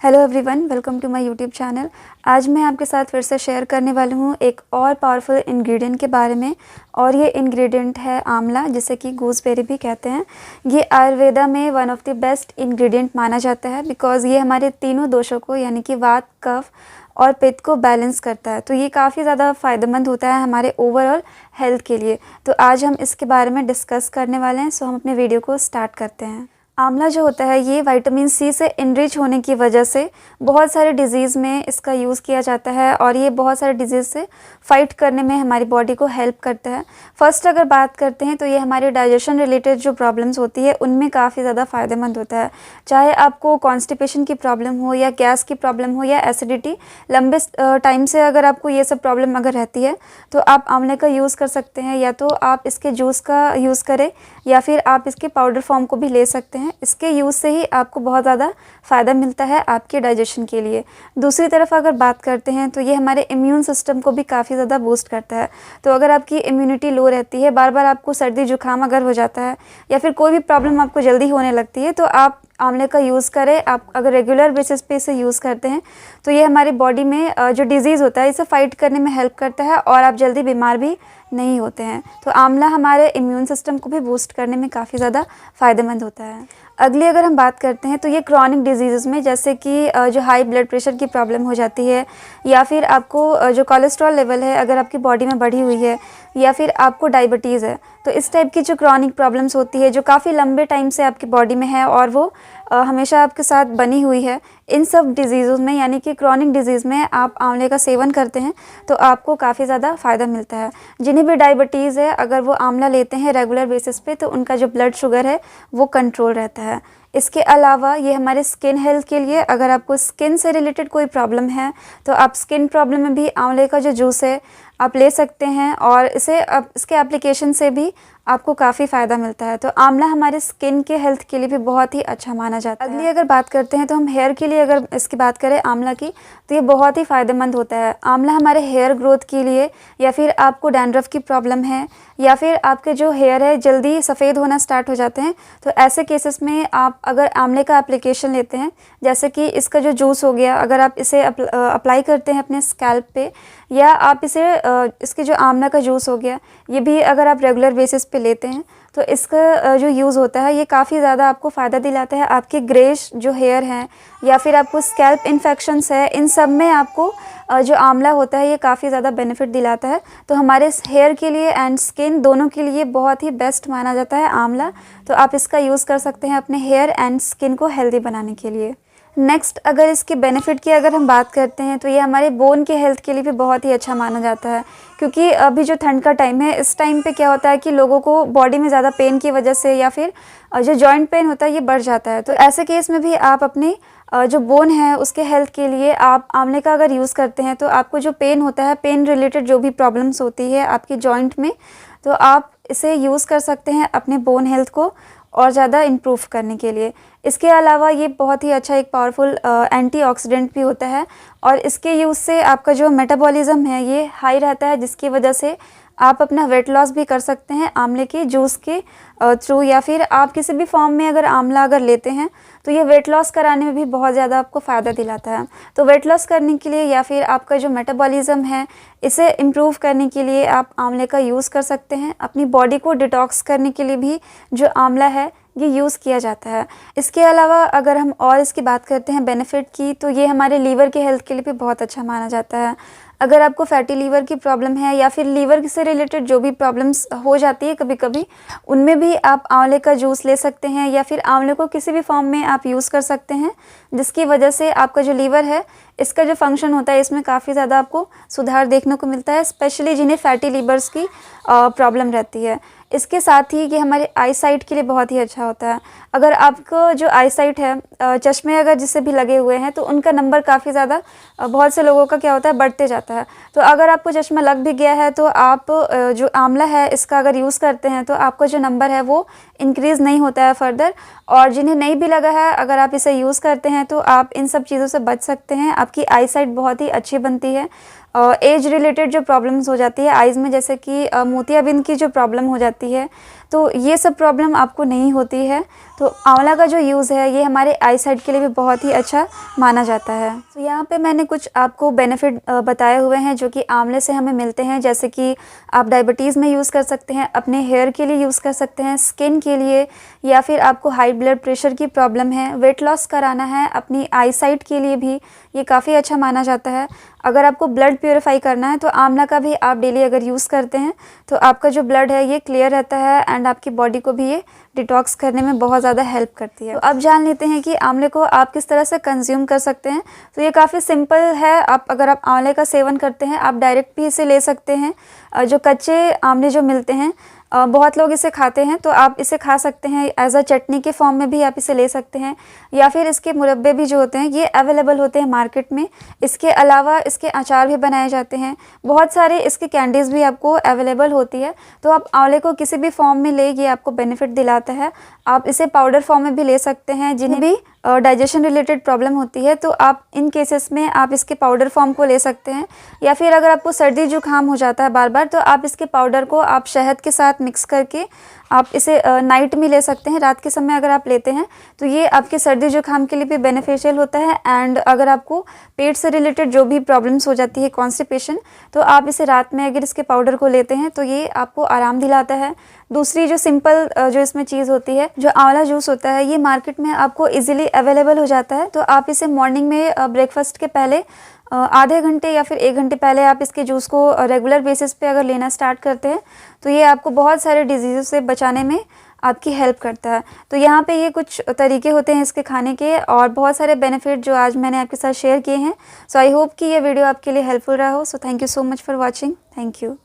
Hello everyone, welcome to my YouTube channel. आज मैं आपके साथ फिर से शेयर करने वाली हूँ एक और पावरफुल इंग्रेडिएंट के बारे में। और ये इंग्रेडिएंट है आंवला, जिसे कि गूसबेरी भी कहते हैं। ये आयुर्वेदा में one of the best ingredient माना जाता है, बिकॉज़ ये हमारे तीनों दोषों को यानी कि वात, कफ और पित्त को बैलेंस करता है। तो ये काफ़ी ज़्यादा फ़ायदेमंद होता है हमारे ओवरऑल हेल्थ के लिए। तो आज हम इसके बारे में डिस्कस करने वाले हैं। सो हम अपने वीडियो को स्टार्ट करते हैं। आंवला जो होता है ये विटामिन सी से इनरिच होने की वजह से बहुत सारे डिजीज़ में इसका यूज़ किया जाता है और ये बहुत सारे डिजीज़ से फ़ाइट करने में हमारी बॉडी को हेल्प करता है। फर्स्ट अगर बात करते हैं तो ये हमारे डाइजेशन रिलेटेड जो प्रॉब्लम्स होती है उनमें काफ़ी ज़्यादा फ़ायदेमंद होता है। चाहे आपको कॉन्स्टिपेशन की प्रॉब्लम हो या गैस की प्रॉब्लम हो या एसिडिटी, लंबे टाइम से अगर आपको ये सब प्रॉब्लम अगर रहती है तो आप आंवले का यूज़ कर सकते हैं। या तो आप इसके जूस का यूज़ करें या फिर आप इसके पाउडर फॉर्म को भी ले सकते हैं। इसके यूज़ से ही आपको बहुत ज़्यादा फ़ायदा मिलता है आपके डाइजेशन के लिए। दूसरी तरफ अगर बात करते हैं तो ये हमारे इम्यून सिस्टम को भी काफ़ी ज़्यादा बूस्ट करता है। तो अगर आपकी इम्यूनिटी लो रहती है, बार बार आपको सर्दी जुकाम अगर हो जाता है या फिर कोई भी प्रॉब्लम आपको जल्दी होने लगती है, तो आप आंवले का यूज़ करें। आप अगर रेगुलर बेसिस पे इसे यूज़ करते हैं तो ये हमारी बॉडी में जो डिज़ीज़ होता है इसे फाइट करने में हेल्प करता है और आप जल्दी बीमार भी नहीं होते हैं। तो आंवला हमारे इम्यून सिस्टम को भी बूस्ट करने में काफ़ी ज़्यादा फ़ायदेमंद होता है। अगली अगर हम बात करते हैं तो ये क्रॉनिक डिजीज़ में, जैसे कि जो हाई ब्लड प्रेशर की प्रॉब्लम हो जाती है या फिर आपको जो कोलेस्ट्रॉल लेवल है अगर आपकी बॉडी में बढ़ी हुई है या फिर आपको डायबिटीज़ है, तो इस टाइप की जो क्रॉनिक प्रॉब्लम्स होती है जो काफ़ी लंबे टाइम से आपकी बॉडी में है और वो हमेशा आपके साथ बनी हुई है, इन सब डिजीज़ों में यानी कि क्रॉनिक डिजीज़ में आप आंवले का सेवन करते हैं तो आपको काफ़ी ज़्यादा फ़ायदा मिलता है। जिन्हें भी डायबिटीज़ है, अगर वो आंवला लेते हैं रेगुलर बेसिस पे तो उनका जो ब्लड शुगर है वो कंट्रोल रहता है। इसके अलावा ये हमारे स्किन हेल्थ के लिए, अगर आपको स्किन से रिलेटेड कोई प्रॉब्लम है तो आप स्किन प्रॉब्लम में भी आंवले का जो जूस है आप ले सकते हैं और इसके एप्लीकेशन से भी आपको काफ़ी फ़ायदा मिलता है। तो आंवला हमारे स्किन के हेल्थ के लिए भी बहुत ही अच्छा माना जाता है। अगली अगर बात करते हैं तो हम हेयर के लिए अगर इसकी बात करें आंवला की, तो ये बहुत ही फ़ायदेमंद होता है। आंवला हमारे हेयर ग्रोथ के लिए, या फिर आपको डैंड्रफ की प्रॉब्लम है या फिर आपके जो हेयर है जल्दी सफ़ेद होना स्टार्ट हो जाते हैं, तो ऐसे केसेस में आप अगर आंवले का एप्लीकेशन लेते हैं, जैसे कि इसका जो जूस हो गया, अगर आप इसे अप्लाई करते हैं अपने स्कैल्प पे, या आप इसके जो आंवला का जूस हो गया ये भी अगर आप रेगुलर बेसिस पे लेते हैं तो इसका जो यूज़ होता है ये काफ़ी ज़्यादा आपको फ़ायदा दिलाता है। आपके ग्रेश जो हेयर हैं या फिर आपको स्कैल्प इन्फेक्शंस है, इन सब में आपको जो आंवला होता है ये काफ़ी ज़्यादा बेनिफिट दिलाता है। तो हमारे हेयर के लिए एंड स्किन दोनों के लिए बहुत ही बेस्ट माना जाता है आंवला। तो आप इसका यूज़ कर सकते हैं अपने हेयर एंड स्किन को हेल्दी बनाने के लिए। नेक्स्ट अगर इसके बेनिफिट की अगर हम बात करते हैं तो ये हमारे बोन के हेल्थ के लिए भी बहुत ही अच्छा माना जाता है, क्योंकि अभी जो ठंड का टाइम है इस टाइम पे क्या होता है कि लोगों को बॉडी में ज़्यादा पेन की वजह से या फिर जो जॉइंट पेन होता है ये बढ़ जाता है। तो ऐसे केस में भी आप अपने जो बोन है उसके हेल्थ के लिए आप आंवले का अगर यूज़ करते हैं तो आपको जो पेन होता है, पेन रिलेटेड जो भी प्रॉब्लम्स होती है आपकी जॉइंट में, तो आप इसे यूज़ कर सकते हैं अपने बोन हेल्थ को और ज़्यादा इम्प्रूव करने के लिए। इसके अलावा ये बहुत ही अच्छा एक पावरफुल एंटीऑक्सीडेंट भी होता है और इसके यूज़ से आपका जो मेटाबॉलिज्म है ये हाई रहता है, जिसकी वजह से आप अपना वेट लॉस भी कर सकते हैं आंवले के जूस के थ्रू, या फिर आप किसी भी फॉर्म में अगर आंवला अगर लेते हैं तो ये वेट लॉस कराने में भी बहुत ज़्यादा आपको फ़ायदा दिलाता है। तो वेट लॉस करने के लिए या फिर आपका जो मेटाबॉलिज्म है इसे इम्प्रूव करने के लिए आप आंवले का यूज़ कर सकते हैं। अपनी बॉडी को डिटॉक्स करने के लिए भी जो आंवला है ये यूज़ किया जाता है। इसके अलावा अगर हम और इसकी बात करते हैं बेनिफिट की, तो ये हमारे लीवर के हेल्थ के लिए भी बहुत अच्छा माना जाता है। अगर आपको फैटी लीवर की प्रॉब्लम है या फिर लीवर से रिलेटेड जो भी प्रॉब्लम्स हो जाती है कभी कभी, उनमें भी आप आंवले का जूस ले सकते हैं या फिर आंवले को किसी भी फॉर्म में आप यूज़ कर सकते हैं, जिसकी वजह से आपका जो लीवर है इसका जो फंक्शन होता है इसमें काफ़ी ज़्यादा आपको सुधार देखने को मिलता है, स्पेशली जिन्हें फैटी लीवर्स की प्रॉब्लम रहती है। इसके साथ ही ये हमारे आई साइट के लिए बहुत ही अच्छा होता है। अगर आपको जो आई साइट है, चश्मे अगर जिससे भी लगे हुए हैं तो उनका नंबर काफ़ी ज़्यादा बहुत से लोगों का क्या होता है बढ़ते जाता है। तो अगर आपको चश्मा लग भी गया है तो आप जो आंवला है इसका अगर यूज़ करते हैं तो आपका जो नंबर है वो इंक्रीज़ नहीं होता है फर्दर। और जिन्हें नहीं भी लगा है, अगर आप इसे यूज़ करते हैं तो आप इन सब चीज़ों से बच सकते हैं। आपकी आई साइट बहुत ही अच्छी बनती है। एज रिलेटेड जो प्रॉब्लम्स हो जाती है आइज़ में, जैसे कि मोतियाबिंद की जो प्रॉब्लम हो जाती है, तो ये सब प्रॉब्लम आपको नहीं होती है। तो आंवला का जो यूज़ है ये हमारे आई साइट के लिए भी बहुत ही अच्छा माना जाता है। तो यहाँ पे मैंने कुछ आपको बेनिफिट बताए हुए हैं जो कि आंवले से हमें मिलते हैं, जैसे कि आप डायबिटीज़ में यूज़ कर सकते हैं, अपने हेयर के लिए यूज़ कर सकते हैं, स्किन के लिए, या फिर आपको हाई ब्लड प्रेशर की प्रॉब्लम है, वेट लॉस कराना है, अपनी आई साइट के लिए भी ये काफ़ी अच्छा माना जाता है। अगर आपको ब्लड प्योरीफाई करना है तो आंवला का भी आप डेली अगर यूज़ करते हैं तो आपका जो ब्लड है ये क्लियर रहता है एंड आपकी बॉडी को भी ये डिटॉक्स करने में बहुत ज़्यादा हेल्प करती है। तो अब जान लेते हैं कि आंवले को आप किस तरह से कंज्यूम कर सकते हैं। तो ये काफ़ी सिंपल है। अगर आप आंवले का सेवन करते हैं, आप डायरेक्ट भी इसे ले सकते हैं। जो कच्चे आंवले जो मिलते हैं, बहुत लोग इसे खाते हैं, तो आप इसे खा सकते हैं। एज अ चटनी के फॉर्म में भी आप इसे ले सकते हैं, या फिर इसके मुरब्बे भी जो होते हैं ये अवेलेबल होते हैं मार्केट में। इसके अलावा इसके अचार भी बनाए जाते हैं, बहुत सारे इसके कैंडीज़ भी आपको अवेलेबल होती है। तो आप आंवले को किसी भी फॉर्म में ले, ये आपको बेनिफिट दिलाता है। आप इसे पाउडर फॉर्म में भी ले सकते हैं, जिन्हें भी डाइजेशन रिलेटेड प्रॉब्लम होती है, तो आप इन केसेस में आप इसके पाउडर फॉर्म को ले सकते हैं। या फिर अगर आपको सर्दी जुकाम हो जाता है बार बार, तो आप इसके पाउडर को आप शहद के साथ मिक्स करके आप इसे नाइट में ले सकते हैं। रात के समय अगर आप लेते हैं तो ये आपके सर्दी जुकाम के लिए भी बेनिफिशियल होता है। एंड अगर आपको पेट से रिलेटेड जो भी प्रॉब्लम्स हो जाती है, कॉन्स्टिपेशन, तो आप इसे रात में अगर इसके पाउडर को लेते हैं तो ये आपको आराम दिलाता है। दूसरी जो सिंपल जो इसमें चीज़ होती है, जो आंवला जूस होता है, ये मार्केट में आपको इजीली अवेलेबल हो जाता है। तो आप इसे मॉर्निंग में ब्रेकफास्ट के पहले आधे घंटे या फिर 1 घंटे पहले आप इसके जूस को रेगुलर बेसिस पे अगर लेना स्टार्ट करते हैं तो ये आपको बहुत सारे डिजीज़ से बचाने में आपकी हेल्प करता है। तो यहाँ पे ये कुछ तरीके होते हैं इसके खाने के, और बहुत सारे बेनिफिट जो आज मैंने आपके साथ शेयर किए हैं। सो आई होप कि ये वीडियो आपके लिए हेल्पफुल रहा हो। So thank you so much for watching. Thank you.